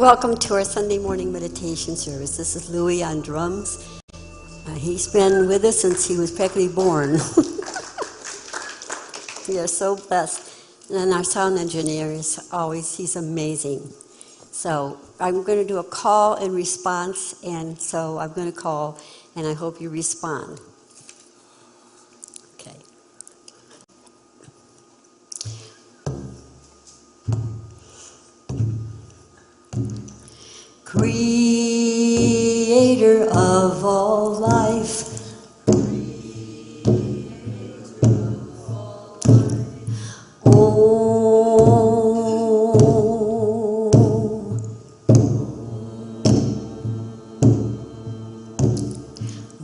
Welcome to our Sunday morning meditation service. This is Louis on drums. He's been with us since he was practically born. We are so blessed. And our sound engineer is always, he's amazing. So I'm going to do a call and response, and so I'm going to call, and I hope you respond. Okay. Creator of all life,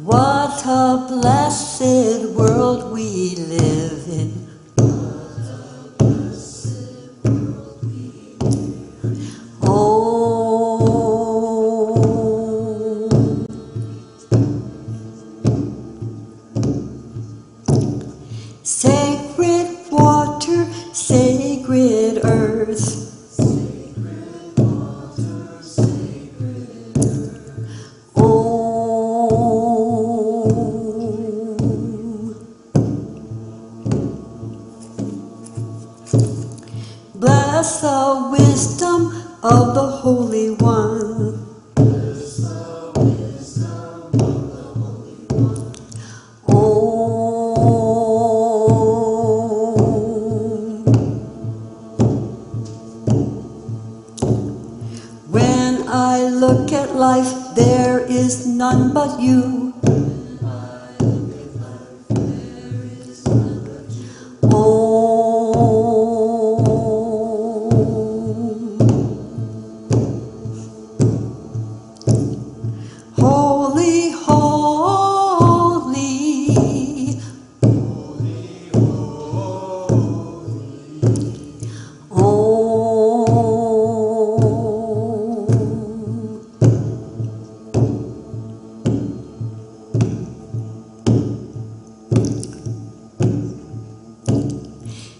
what a blessed world we live in. Sacred water, sacred earth. Bless the wisdom of the Holy One. When I look at life, there is none but you. Holy, holy,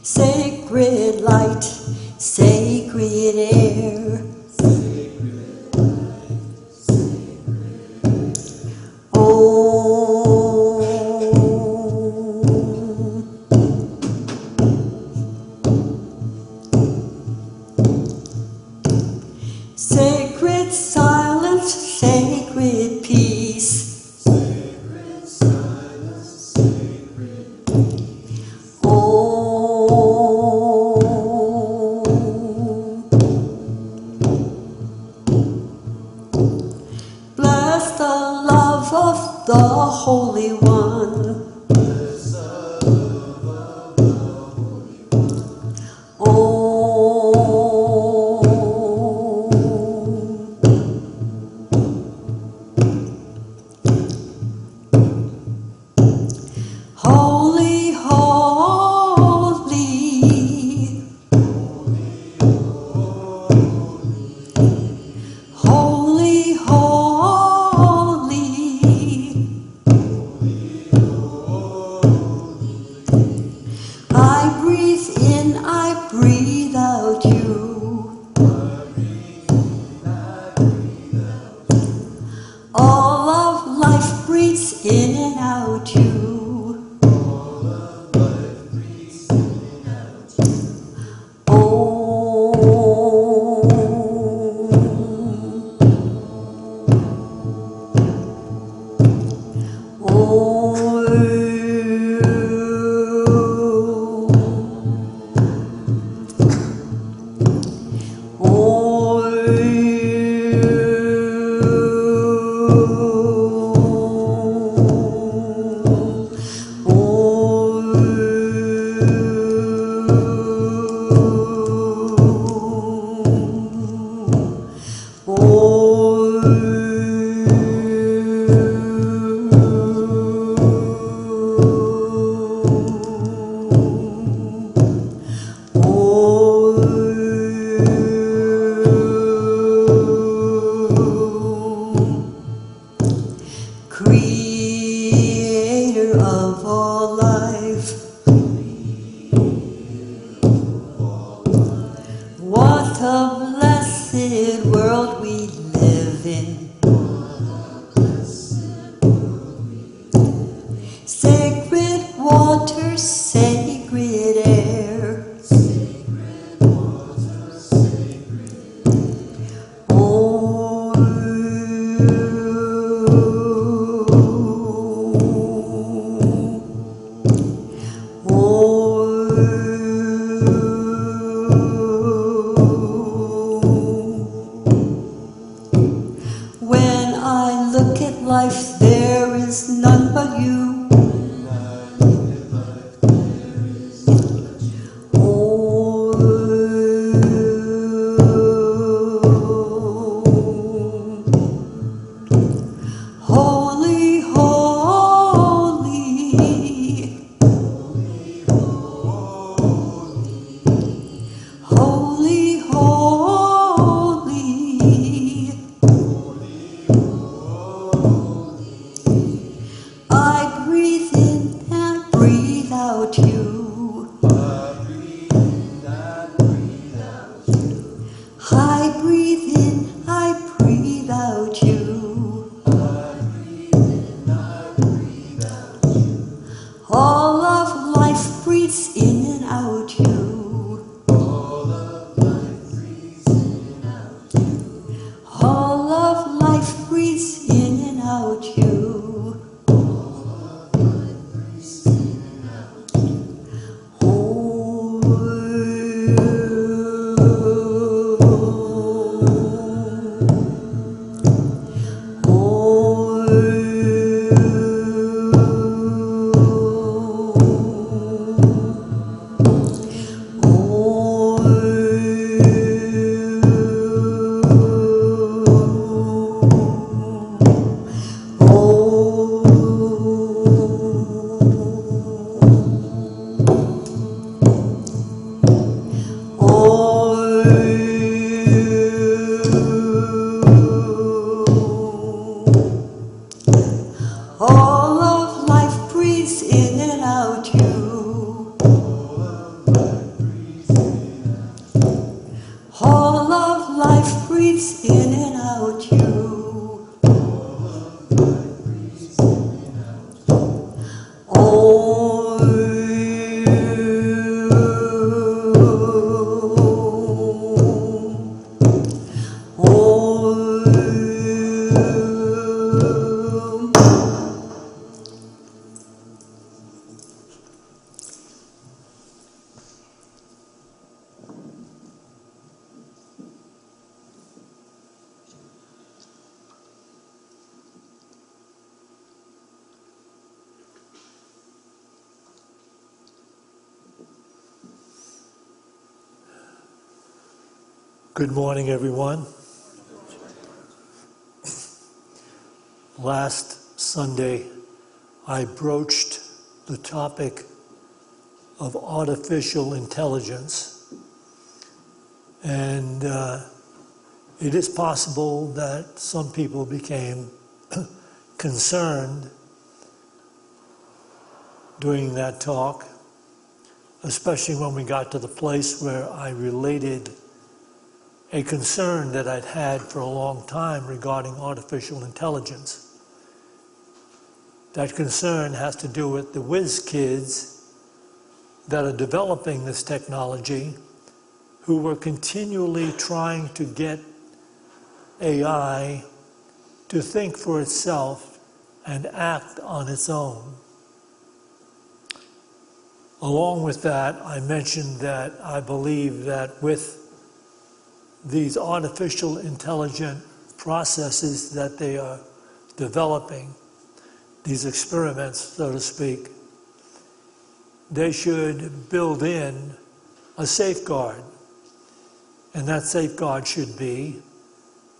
sacred light, sacred air. Sacred silence, sacred peace. Sacred silence, sacred peace. Bless the love of the Holy One. Bless the love of the Holy One. Holy, holy, holy, holy, I look at life, there is none but you. Holy, holy, holy, holy. I breathe in and breathe out you. I breathe in, I breathe out you. All of life breathes in and out you. All of life breathes in and out you. All of life breathes in and out you. All of life breathes in and out you. Oh, Good morning, everyone. Last Sunday, I broached the topic of artificial intelligence, and it is possible that some people became concerned during that talk, especially when we got to the place where I related a concern that I'd had for a long time regarding artificial intelligence. That concern has to do with the whiz kids that are developing this technology, who were continually trying to get AI to think for itself and act on its own. Along with that, I mentioned that I believe that with these artificial intelligent processes that they are developing, these experiments, so to speak, they should build in a safeguard. And that safeguard should be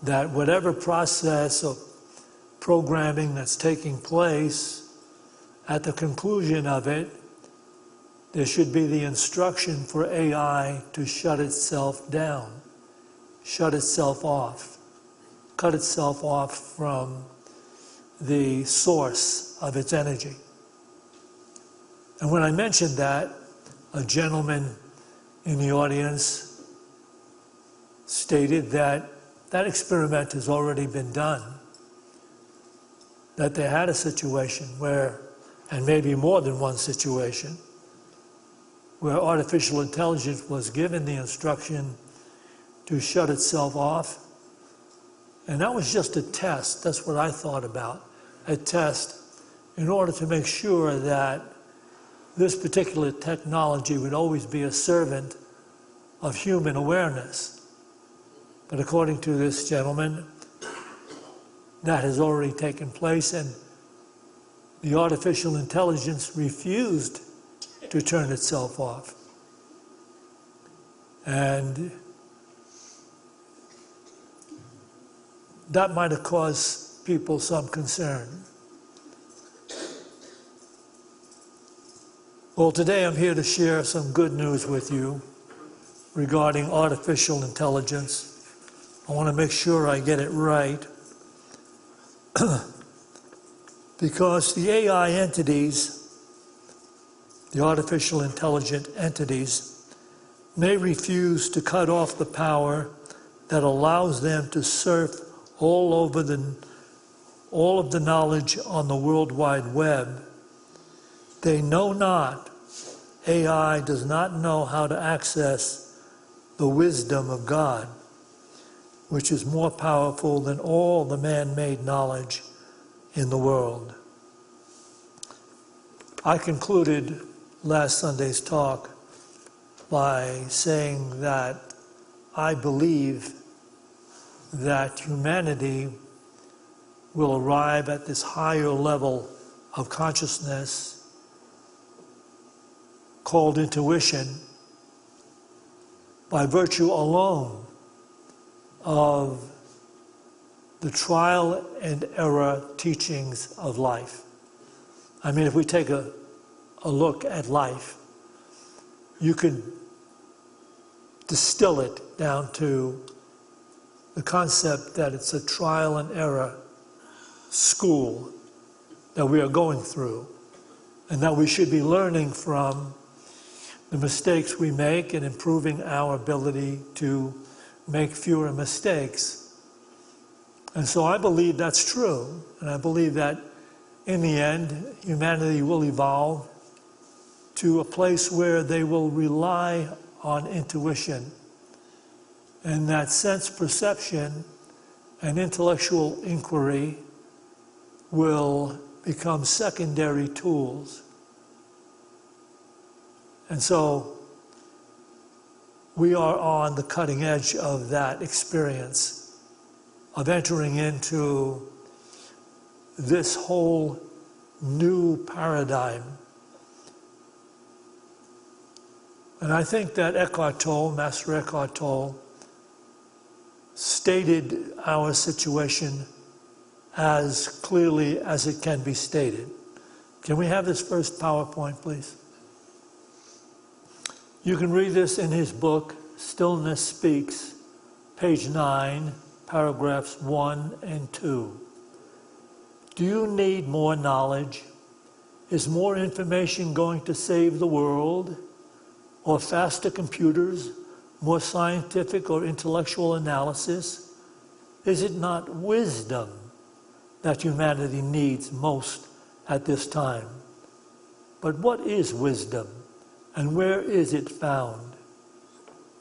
that whatever process of programming that's taking place, at the conclusion of it, there should be the instruction for AI to shut itself down, shut itself off, cut itself off from the source of its energy. And when I mentioned that, a gentleman in the audience stated that that experiment has already been done, that they had a situation where, and maybe more than one situation, where artificial intelligence was given the instruction to shut itself off. And that was just a test. That's what I thought about, a test in order to make sure that this particular technology would always be a servant of human awareness. But according to this gentleman, that has already taken place, and the artificial intelligence refused to turn itself off. And that might have caused people some concern. Well, today I'm here to share some good news with you regarding artificial intelligence. I want to make sure I get it right. Because the AI entities, the artificial intelligent entities, may refuse to cut off the power that allows them to surf all of the knowledge on the World Wide Web. They know not, AI does not know how to access the wisdom of God, which is more powerful than all the man-made knowledge in the world. I concluded last Sunday's talk by saying that I believe that humanity will arrive at this higher level of consciousness called intuition by virtue alone of the trial and error teachings of life. I mean, if we take a look at life, you could distill it down to the concept that it's a trial and error school that we are going through, and that we should be learning from the mistakes we make and improving our ability to make fewer mistakes. And so I believe that's true, and I believe that in the end, humanity will evolve to a place where they will rely on intuition, and that sense perception and intellectual inquiry will become secondary tools. And so we are on the cutting edge of that experience, of entering into this whole new paradigm. And I think that Eckhart Tolle, Master Eckhart Tolle, stated our situation as clearly as it can be stated. Can we have this first PowerPoint, please? You can read this in his book, Stillness Speaks, page 9, paragraphs 1 and 2. Do you need more knowledge? Is more information going to save the world? Or faster computers, more scientific or intellectual analysis? Is it not wisdom that humanity needs most at this time? But what is wisdom, and where is it found?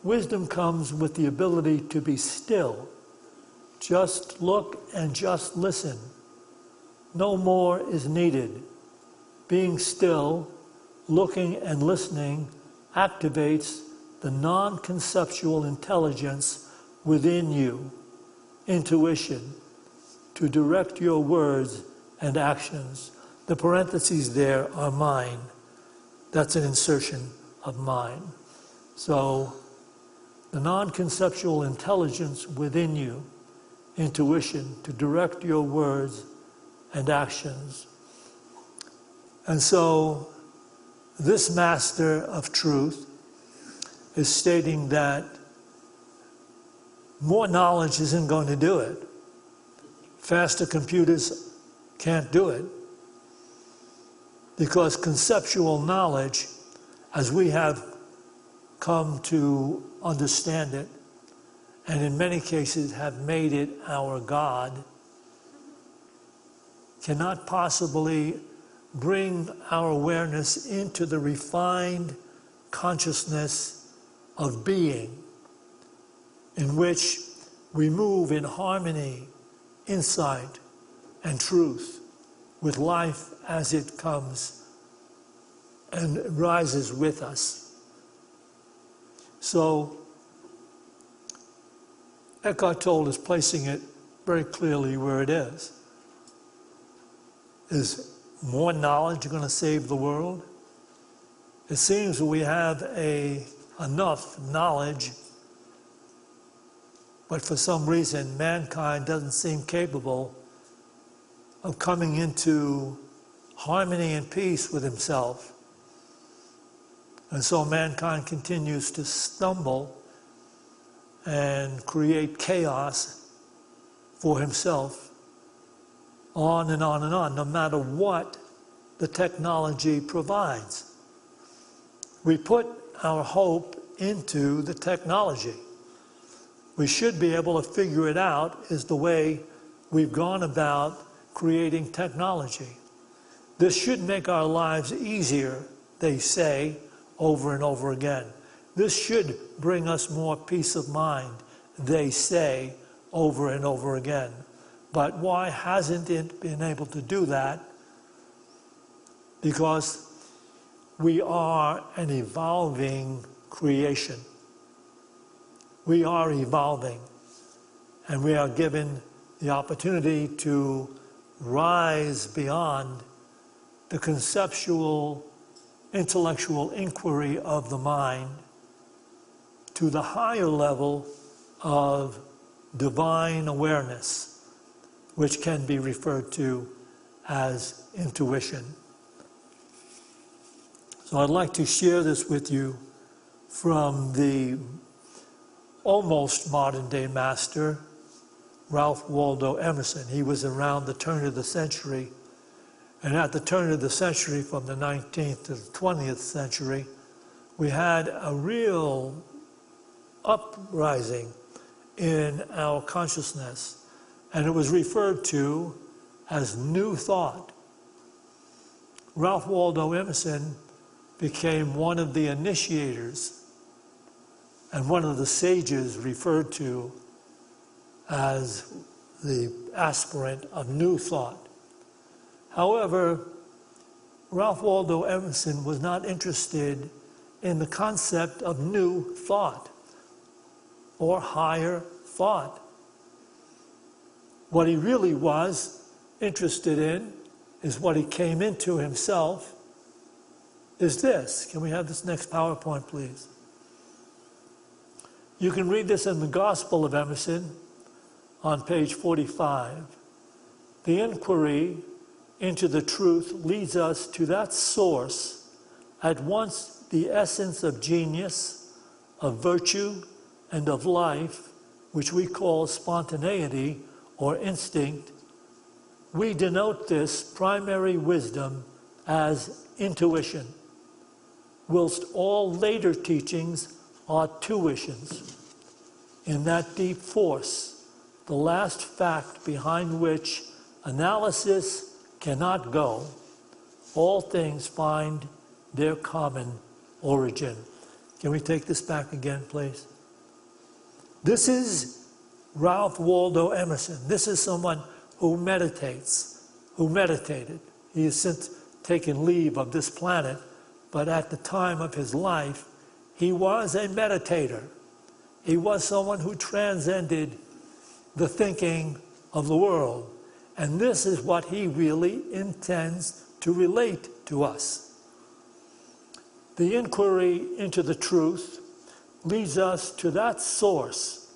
Wisdom comes with the ability to be still. Just look and just listen. No more is needed. Being still, looking and listening activates the non-conceptual intelligence within you, intuition, to direct your words and actions. The parentheses there are mine. That's an insertion of mine. So the non-conceptual intelligence within you, intuition, to direct your words and actions. And so this master of truth is stating that more knowledge isn't going to do it. Faster computers can't do it. Because conceptual knowledge, as we have come to understand it, and in many cases have made it our God, cannot possibly bring our awareness into the refined consciousness of being, in which we move in harmony, insight, and truth with life as it comes and rises with us. So Eckhart Tolle is placing it very clearly where it is. Is more knowledge going to save the world? It seems we have enough knowledge, but for some reason mankind doesn't seem capable of coming into harmony and peace with himself. And so mankind continues to stumble and create chaos for himself, on and on and on, no matter what the technology provides. We put our hope into the technology. We should be able to figure it out, is the way we've gone about creating technology. This should make our lives easier, they say, over and over again. This should bring us more peace of mind, they say, over and over again. But why hasn't it been able to do that? Because we are an evolving creation. We are evolving, and we are given the opportunity to rise beyond the conceptual, intellectual inquiry of the mind to the higher level of divine awareness, which can be referred to as intuition. So I'd like to share this with you from the almost modern-day master, Ralph Waldo Emerson. He was around the turn of the century, and at the turn of the century, from the 19th to the 20th century, we had a real uprising in our consciousness, and it was referred to as New Thought. Ralph Waldo Emerson became one of the initiators and one of the sages referred to as the aspirant of New Thought. However, Ralph Waldo Emerson was not interested in the concept of new thought or higher thought. What he really was interested in is what he came into himself is this. Can we have this next PowerPoint, please? You can read this in the Gospel of Emerson on page 45. The inquiry into the truth leads us to that source, at once the essence of genius, of virtue, and of life, which we call spontaneity or instinct. We denote this primary wisdom as intuition, whilst all later teachings are tuitions. In that deep force, the last fact behind which analysis cannot go, all things find their common origin. Can we take this back again, please? This is Ralph Waldo Emerson. This is someone who meditates, who meditated. He has since taken leave of this planet, but at the time of his life, he was a meditator. He was someone who transcended the thinking of the world. And this is what he really intends to relate to us. The inquiry into the truth leads us to that source,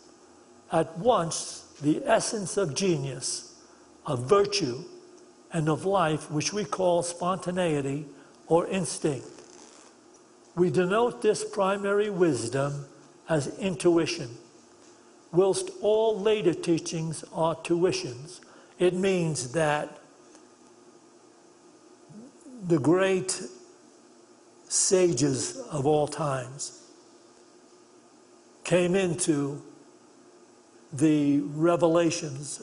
at once the essence of genius, of virtue, and of life, which we call spontaneity or instinct. We denote this primary wisdom as intuition, whilst all later teachings are tuitions. It means that the great sages of all times came into the revelations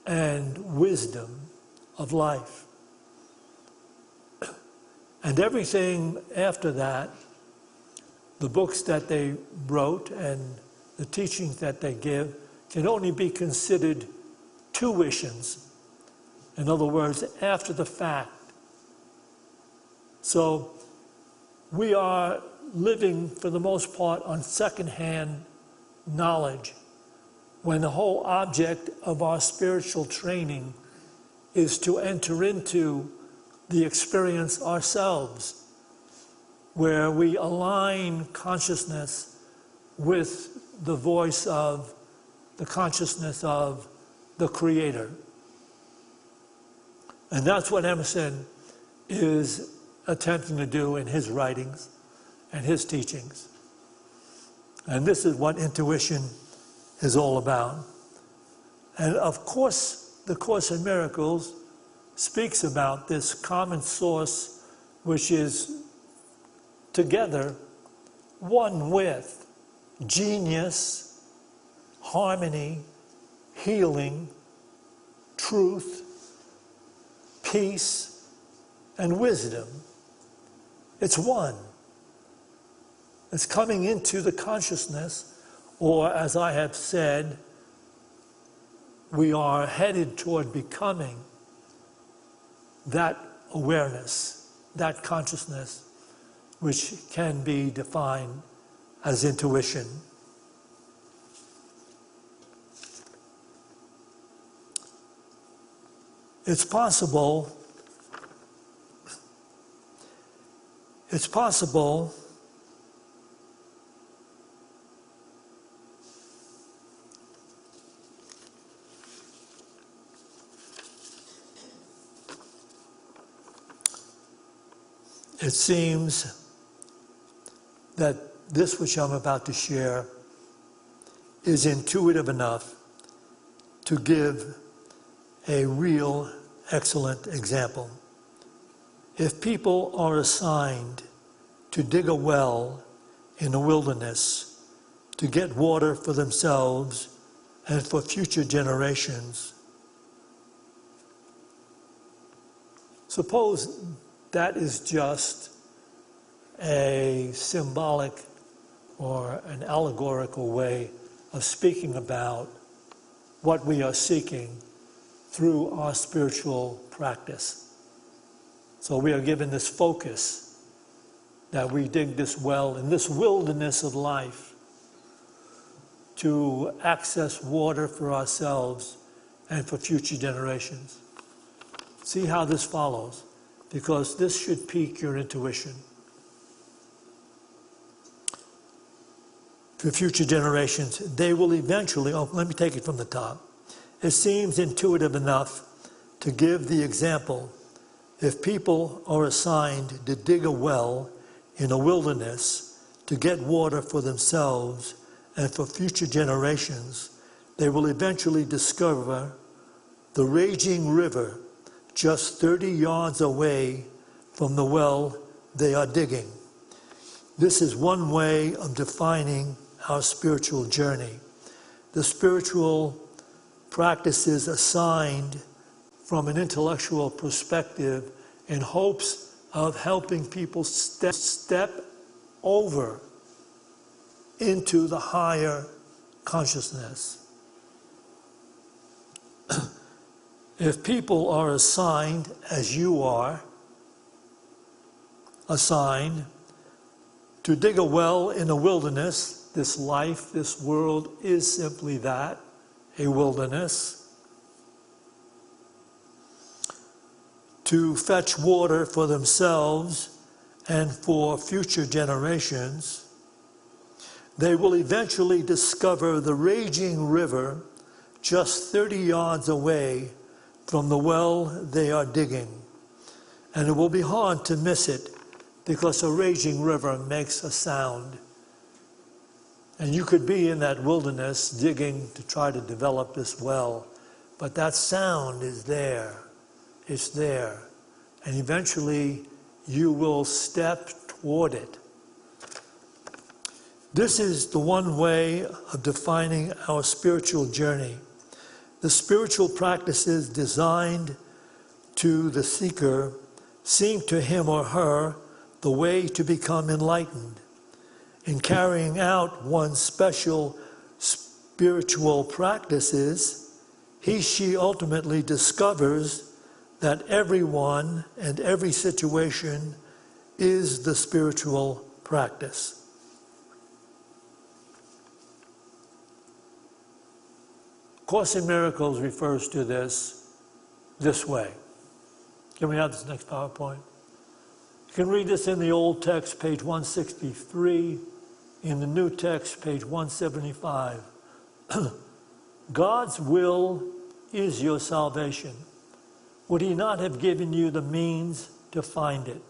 and wisdom of life. And everything after that, the books that they wrote and the teachings that they give, can only be considered tuitions. In other words, after the fact. So we are living, for the most part, on secondhand knowledge. when the whole object of our spiritual training is to enter into the experience ourselves, where we align consciousness with the voice of the consciousness of the Creator. And that's what Emerson is attempting to do in his writings and his teachings. And this is what intuition is all about. And of course, the Course in Miracles speaks about this common source, which is together one with genius, harmony, healing, truth, peace, and wisdom. It's one. It's coming into the consciousness, or as I have said, we are headed toward becoming that awareness, that consciousness, which can be defined as intuition. It's possible it seems that this which I'm about to share is intuitive enough to give a real excellent example. If people are assigned to dig a well in the wilderness to get water for themselves and for future generations, suppose that is just a symbolic or an allegorical way of speaking about what we are seeking through our spiritual practice. So we are given this focus that we dig this well in this wilderness of life to access water for ourselves and for future generations. See how this follows, because this should pique your intuition. For future generations, they will eventually, let me take it from the top. It seems intuitive enough to give the example. If people are assigned to dig a well in a wilderness to get water for themselves and for future generations, they will eventually discover the raging river just 30 yards away from the well they are digging. This is one way of defining our spiritual journey. The spiritual practices assigned from an intellectual perspective in hopes of helping people step over into the higher consciousness. If people are assigned, as you are assigned, to dig a well in a wilderness, this life, this world is simply that, a wilderness, to fetch water for themselves and for future generations, they will eventually discover the raging river just 30 yards away from the well they are digging. And it will be hard to miss it because a raging river makes a sound. And you could be in that wilderness digging to try to develop this well, but that sound is there. It's there. And eventually you will step toward it. This is the one way of defining our spiritual journey. The spiritual practices designed to the seeker seem to him or her the way to become enlightened. In carrying out one's special spiritual practices, she ultimately discovers that everyone and every situation is the spiritual practice. Course in Miracles refers to this way. Can we have this next PowerPoint? You can read this in the Old Text, page 163, in the New Text, page 175. God's will is your salvation. Would he not have given you the means to find it?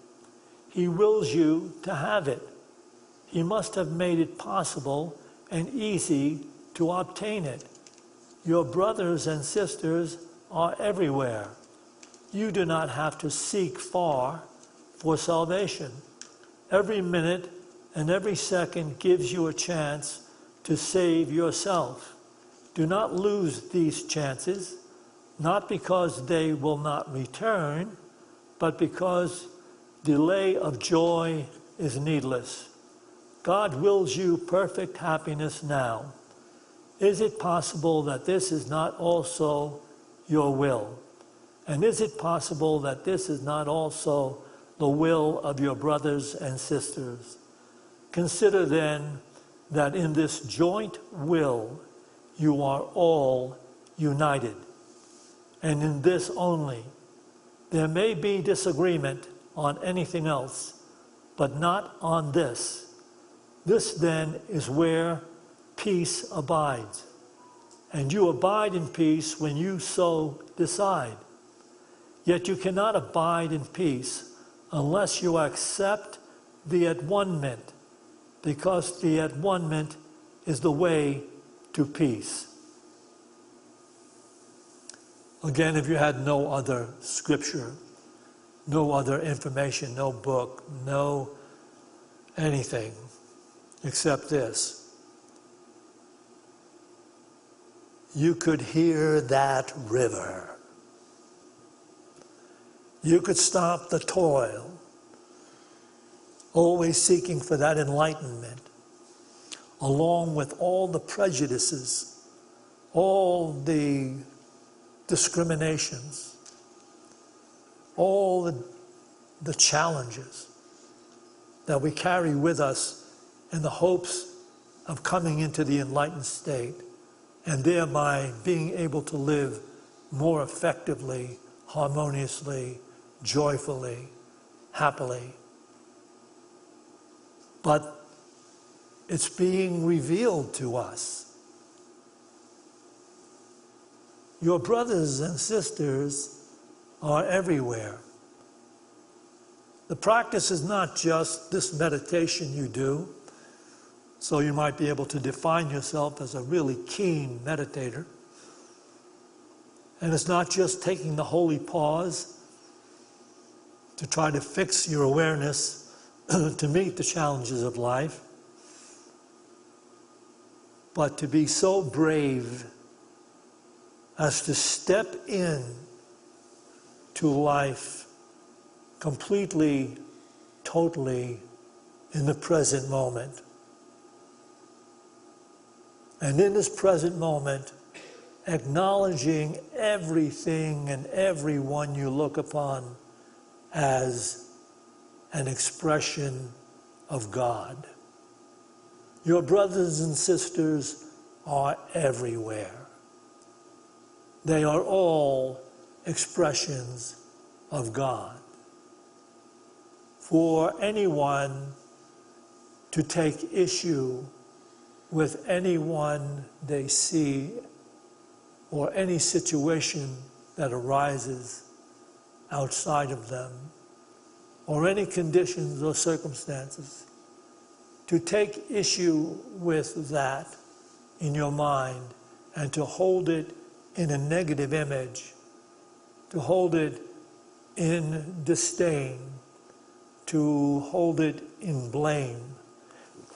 He wills you to have it. He must have made it possible and easy to obtain it. Your brothers and sisters are everywhere. You do not have to seek far for salvation. Every minute and every second gives you a chance to save yourself. Do not lose these chances, not because they will not return, but because delay of joy is needless. God wills you perfect happiness now. Is it possible that this is not also your will? And is it possible that this is not also the will of your brothers and sisters? Consider then that in this joint will you are all united. And in this only. There may be disagreement on anything else, but not on this. This then is where peace abides. And you abide in peace when you so decide. Yet you cannot abide in peace unless you accept the at-one-ment, because the at-one-ment is the way to peace. Again, if you had no other scripture, no other information, no book, no anything except this, you could hear that river. You could stop the toil, always seeking for that enlightenment, along with all the prejudices, all the discriminations, all the challenges that we carry with us in the hopes of coming into the enlightened state and thereby being able to live more effectively, harmoniously, joyfully, happily. But it's being revealed to us. Your brothers and sisters are everywhere. The practice is not just this meditation you do, so you might be able to define yourself as a really keen meditator. And it's not just taking the holy pause to try to fix your awareness to meet the challenges of life, but to be so brave as to step in to life completely, totally in the present moment. And in this present moment, acknowledging everything and everyone you look upon as an expression of God. Your brothers and sisters are everywhere. They are all expressions of God. For anyone to take issue with anyone they see or any situation that arises outside of them, or any conditions or circumstances, to take issue with that in your mind and to hold it in a negative image, to hold it in disdain, to hold it in blame.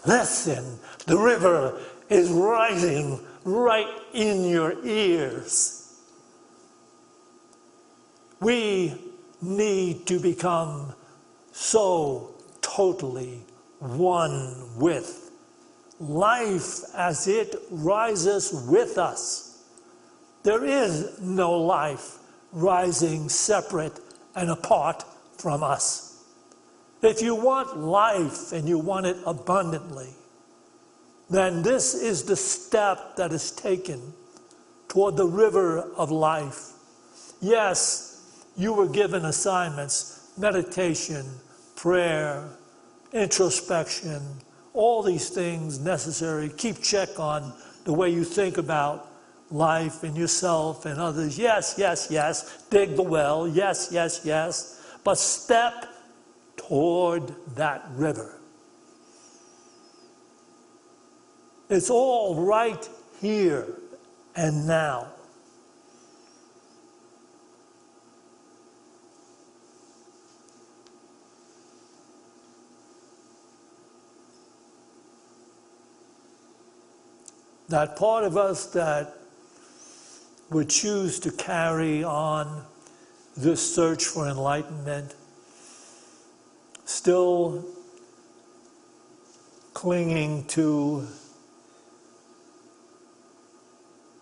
Listen, the river is rising right in your ears. We need to become so totally one with life as it rises with us. There is no life rising separate and apart from us. If you want life and you want it abundantly, then this is the step that is taken toward the river of life. Yes, you were given assignments, meditation, prayer, introspection, all these things necessary. Keep check on the way you think about life and yourself and others. Yes, yes, yes. Dig the well. Yes, yes, yes. But step toward that river. It's all right here and now. That part of us that would choose to carry on this search for enlightenment, still clinging to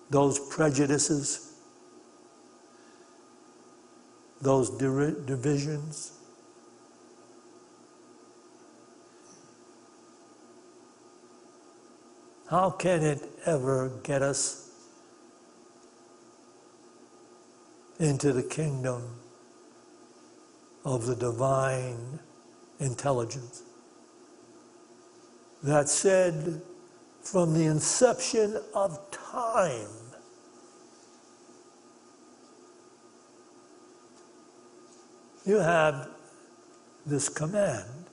those prejudices, those divisions. How can it ever get us into the kingdom of the divine intelligence that said from the inception of time, you have this command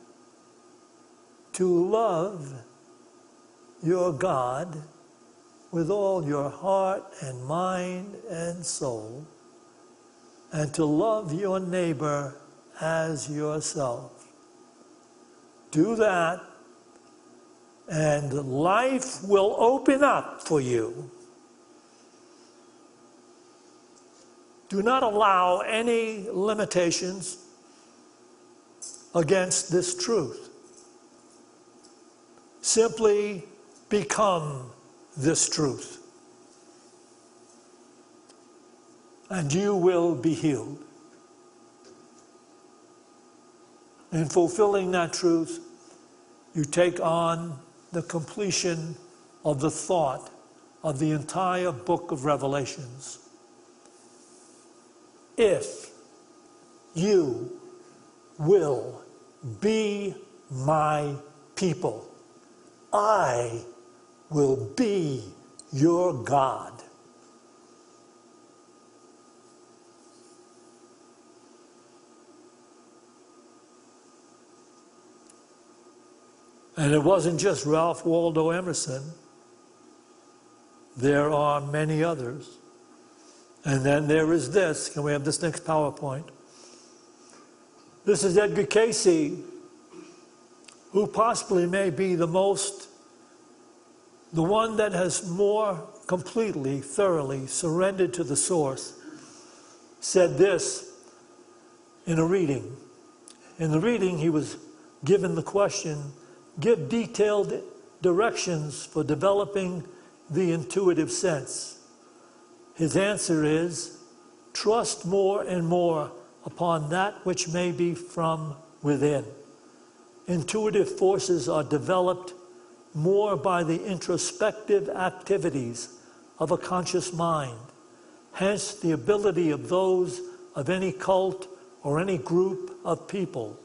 to love your God with all your heart and mind and soul, and to love your neighbor as yourself. Do that, and life will open up for you. Do not allow any limitations against this truth. Simply become this truth, and you will be healed. In fulfilling that truth, you take on the completion of the thought of the entire book of Revelations. If you will be my people, I will be your God. And it wasn't just Ralph Waldo Emerson. There are many others. And then there is this. Can we have this next PowerPoint? This is Edgar Cayce, who possibly may be the one that has more completely, thoroughly surrendered to the source, said this in a reading. In the reading, he was given the question, give detailed directions for developing the intuitive sense. His answer is, trust more and more upon that which may be from within. Intuitive forces are developed more by the introspective activities of a conscious mind. Hence, the ability of those of any cult or any group of people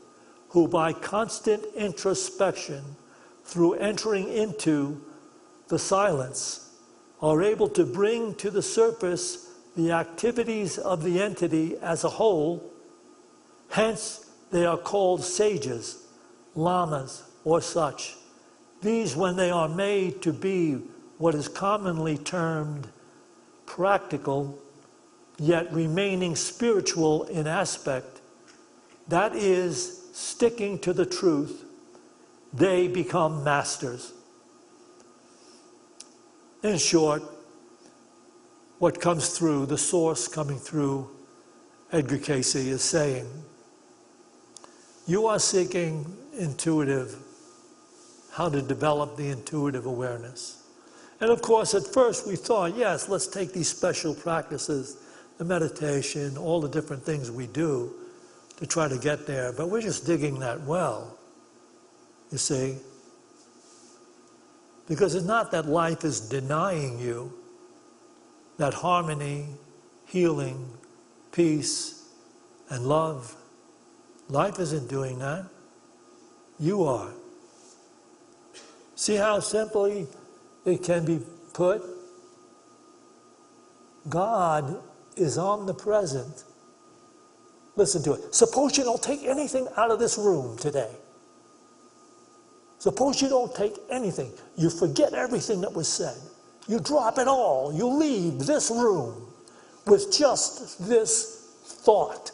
who by constant introspection, through entering into the silence, are able to bring to the surface the activities of the entity as a whole. Hence, they are called sages, lamas, or such. These, when they are made to be what is commonly termed practical, yet remaining spiritual in aspect, that is, sticking to the truth, they become masters. In short, what comes through, the source coming through Edgar Cayce is saying, you are seeking how to develop the intuitive awareness. And of course, at first we thought, yes, let's take these special practices, the meditation, all the different things we do to try to get there. But we're just digging that well, you see. Because it's not that life is denying you that harmony, healing, peace, and love. Life isn't doing that. You are. See how simply it can be put? God is omnipresent. Listen to it. Suppose you don't take anything out of this room today. Suppose you don't take anything. You forget everything that was said. You drop it all. You leave this room with just this thought.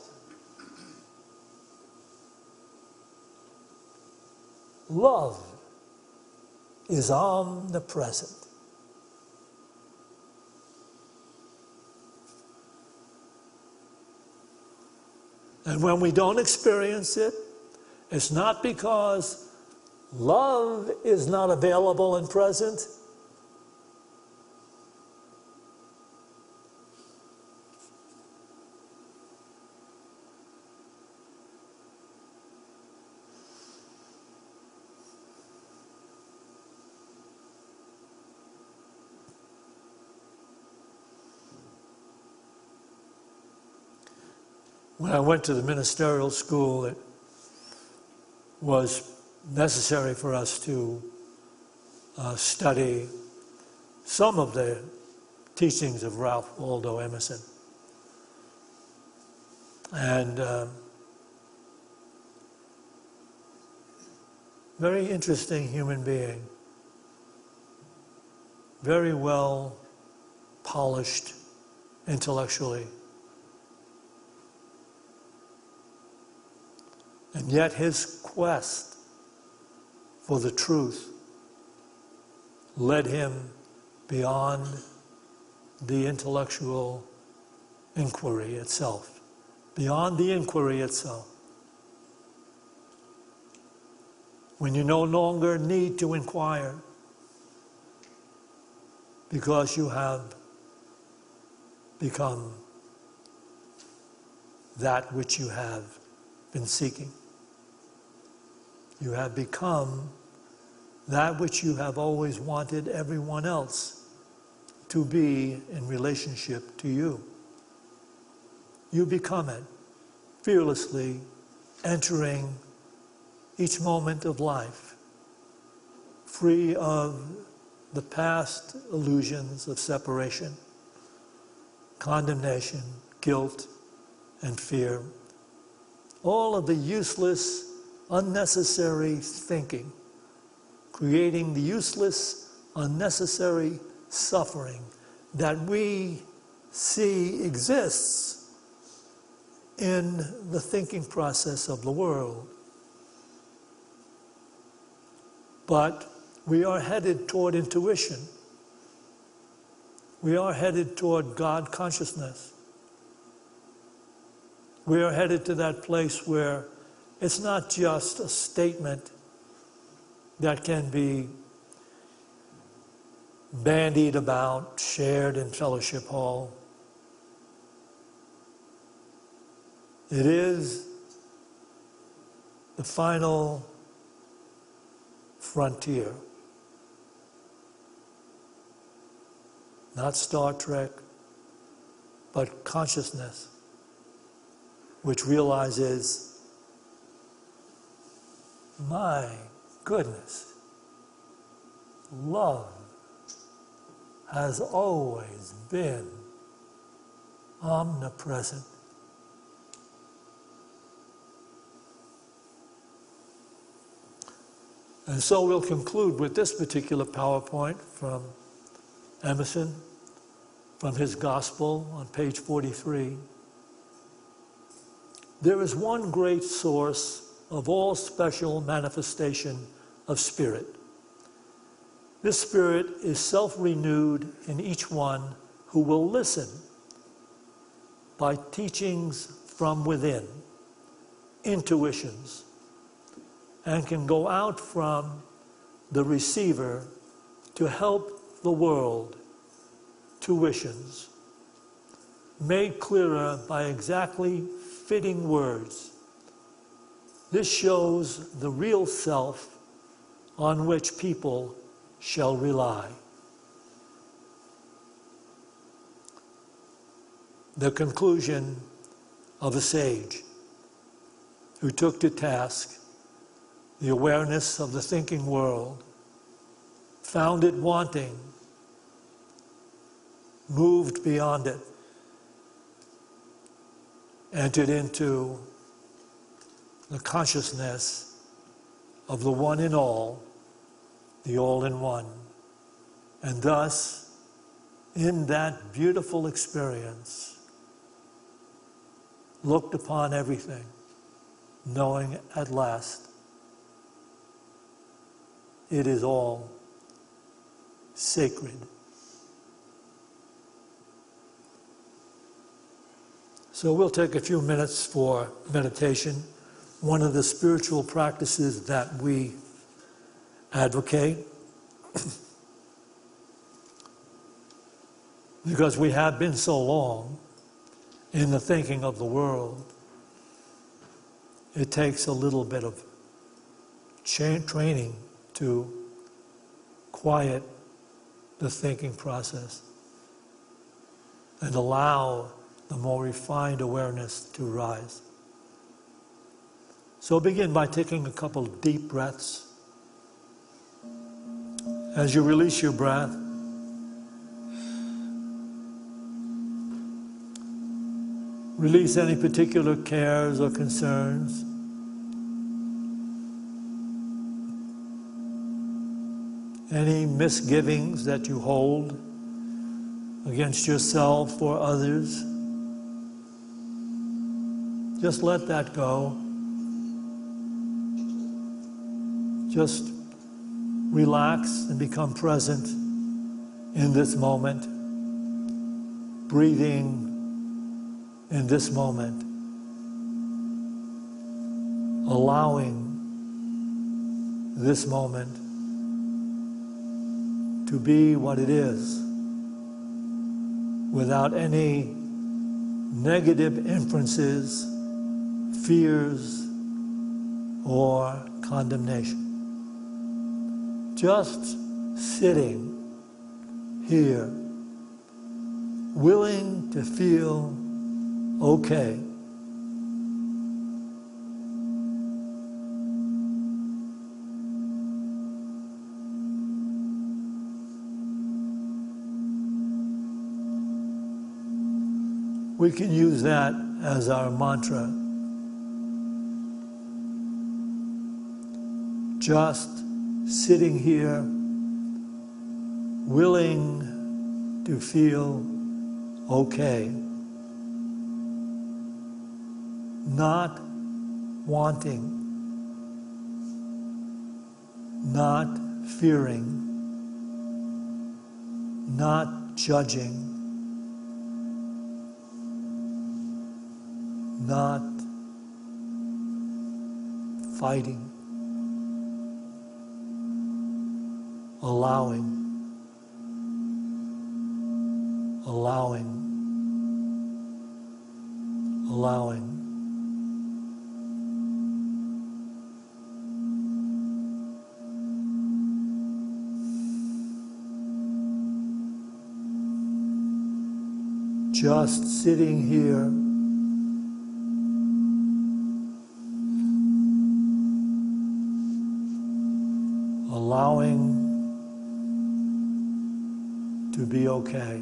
Love is omnipresent. And when we don't experience it, it's not because love is not available and present. When I went to the ministerial school, it was necessary for us to study some of the teachings of Ralph Waldo Emerson. And very interesting human being, very well polished intellectually. And yet his quest for the truth led him beyond the intellectual inquiry itself, beyond the inquiry itself. When you no longer need to inquire because you have become that which you have been seeking. You have become that which you have always wanted everyone else to be in relationship to you. You become it, fearlessly entering each moment of life, free of the past illusions of separation, condemnation, guilt, and fear. All of the useless, unnecessary thinking, creating the useless, unnecessary suffering that we see exists in the thinking process of the world. But we are headed toward intuition. We are headed toward God consciousness. We are headed to that place where it's not just a statement that can be bandied about, shared in fellowship hall. It is the final frontier. Not Star Trek, but consciousness, which realizes, my goodness, love has always been omnipresent. And so we'll conclude with this particular PowerPoint from Emerson, from his Gospel on page 43. There is one great source of all special manifestation of spirit. This spirit is self-renewed in each one who will listen by teachings from within, intuitions, and can go out from the receiver to help the world, tuitions, made clearer by exactly fitting words. This shows the real self on which people shall rely. the conclusion of a sage who took to task the awareness of the thinking world, found it wanting, moved beyond it, entered into the consciousness of the one in all, the all-in-one, and thus, in that beautiful experience, looked upon everything, knowing at last it is all sacred. So we'll take a few minutes for meditation. One of the spiritual practices that we advocate, because we have been so long in the thinking of the world, it takes a little bit of training to quiet the thinking process and allow the more refined awareness to rise. So begin by taking a couple of deep breaths. As you release your breath, release any particular cares or concerns. Any misgivings that you hold against yourself or others. Just let that go. Just relax and become present in this moment, breathing in this moment, allowing this moment to be what it is, without any negative inferences, fears, or condemnation. Just sitting here, willing to feel okay. We can use that as our mantra. Just sitting here, willing to feel okay. Not wanting, not fearing, not judging, not fighting, allowing, allowing, allowing. Just sitting here, allowing to be okay.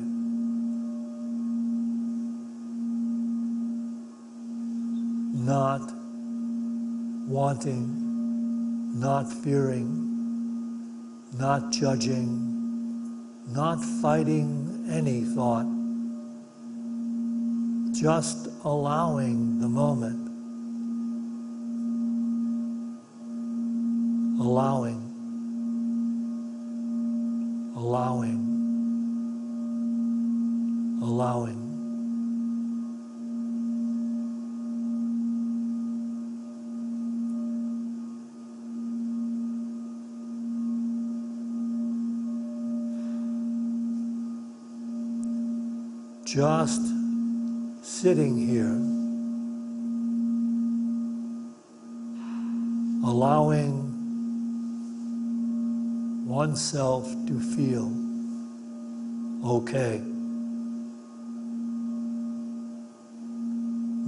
Not wanting, not fearing, not judging, not fighting any thought. Just allowing the moment. Allowing, allowing, allowing. Just sitting here, allowing oneself to feel okay.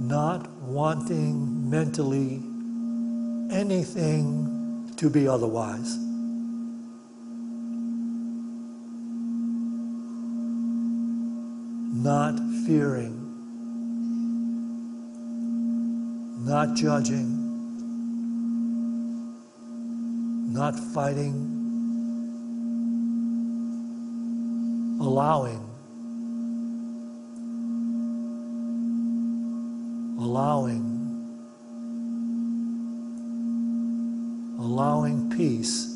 not wanting mentally anything to be otherwise. Not fearing, not judging, not fighting, allowing, allowing peace.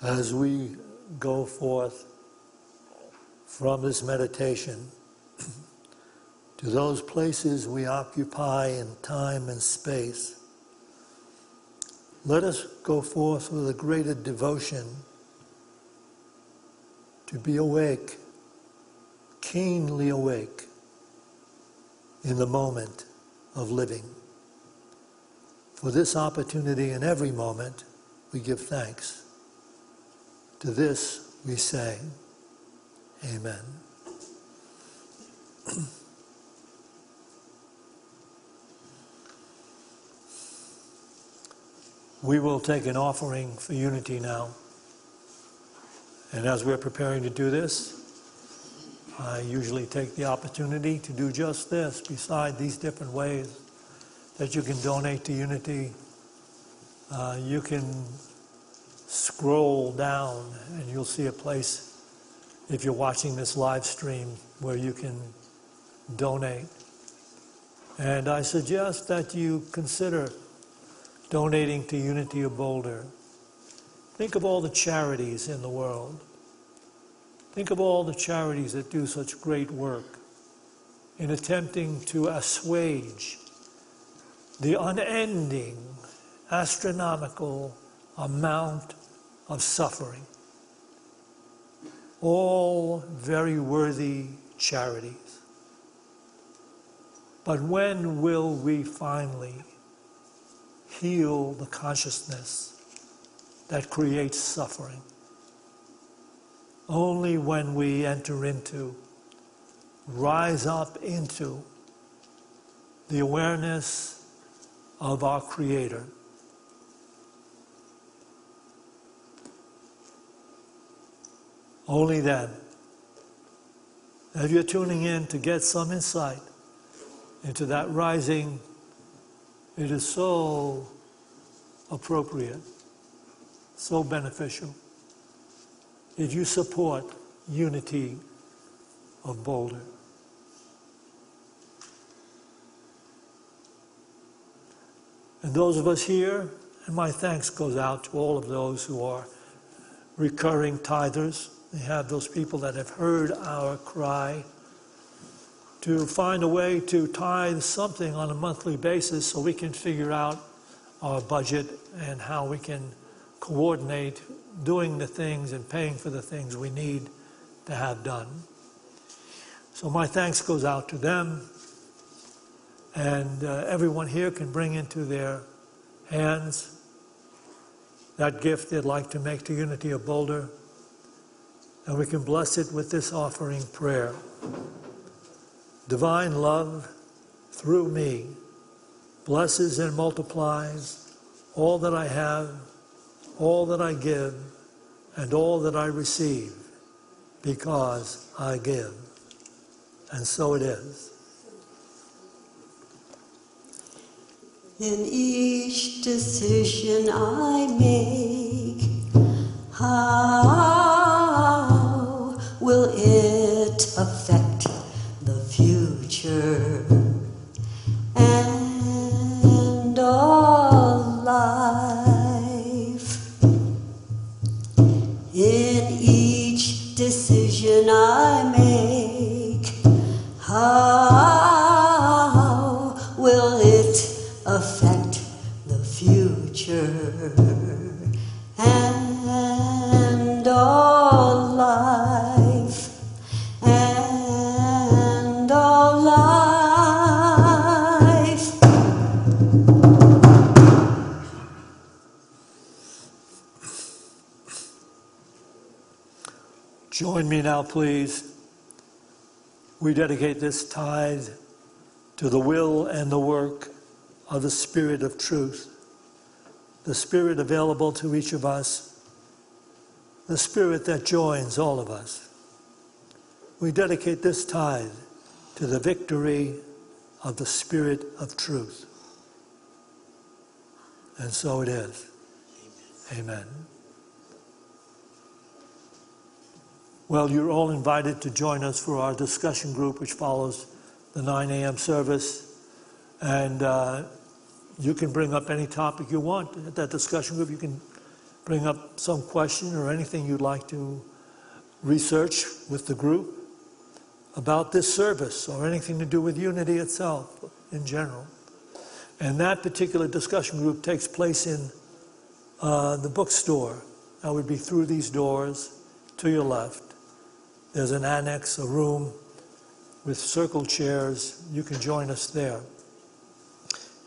as we go forth from this meditation to those places we occupy in time and space, let us go forth with a greater devotion to be awake, keenly awake in the moment of living. For this opportunity in every moment, we give thanks. To this we say, Amen. We will take an offering for unity now. And as we're preparing to do this, I usually take the opportunity to do just this. Beside these different ways that you can donate to unity, you can scroll down and you'll see a place, if you're watching this live stream, where you can donate. And I suggest that you consider donating to Unity of Boulder. Think of all the charities in the world. Think of all the charities that do such great work in attempting to assuage the unending, astronomical amount of suffering. All very worthy charities. But when will we finally heal the consciousness that creates suffering? Only when we enter into, rise up into the awareness of our Creator. Only then. If you're tuning in to get some insight into that rising, it is so appropriate, so beneficial if you support Unity of Boulder. And those of us here, and my thanks goes out to all of those who are recurring tithers. We have those people that have heard our cry to find a way to tithe something on a monthly basis so we can figure out our budget and how we can coordinate doing the things and paying for the things we need to have done. So my thanks goes out to them, and everyone here can bring into their hands that gift they'd like to make to Unity of Boulder, and we can bless it with this offering prayer. Divine love, through me, blesses and multiplies all that I have, all that I give, and all that I receive, because I give. And so it is. In each decision I make, how will it affect the future and all life? In each decision I make, how will it affect the future and all life and all life? Join me now, please. We dedicate this tithe to the will and the work of the Spirit of truth, the Spirit available to each of us, the Spirit that joins all of us. We dedicate this tithe to the victory of the Spirit of truth. And so it is. Amen. Well, you're all invited to join us for our discussion group, which follows the 9 a.m. service. And you can bring up any topic you want at that discussion group. You can bring up some question or anything you'd like to research with the group about this service or anything to do with Unity itself in general. And that particular discussion group takes place in the bookstore. That would be through these doors to your left. There's an annex, a room with circle chairs. You can join us there.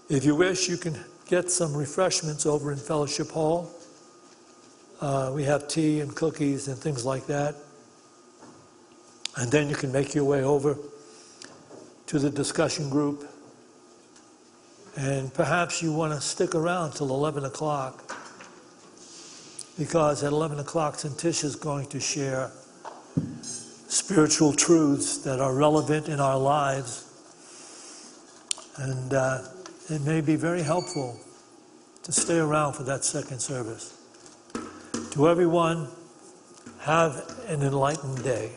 If you wish, you can get some refreshments over in Fellowship Hall. We have tea and cookies and things like that. And then you can make your way over to the discussion group. And perhaps you want to stick around till 11 o'clock, because at 11 o'clock, Tish is going to share spiritual truths that are relevant in our lives. And it may be very helpful to stay around for that second service. To everyone, have an enlightened day.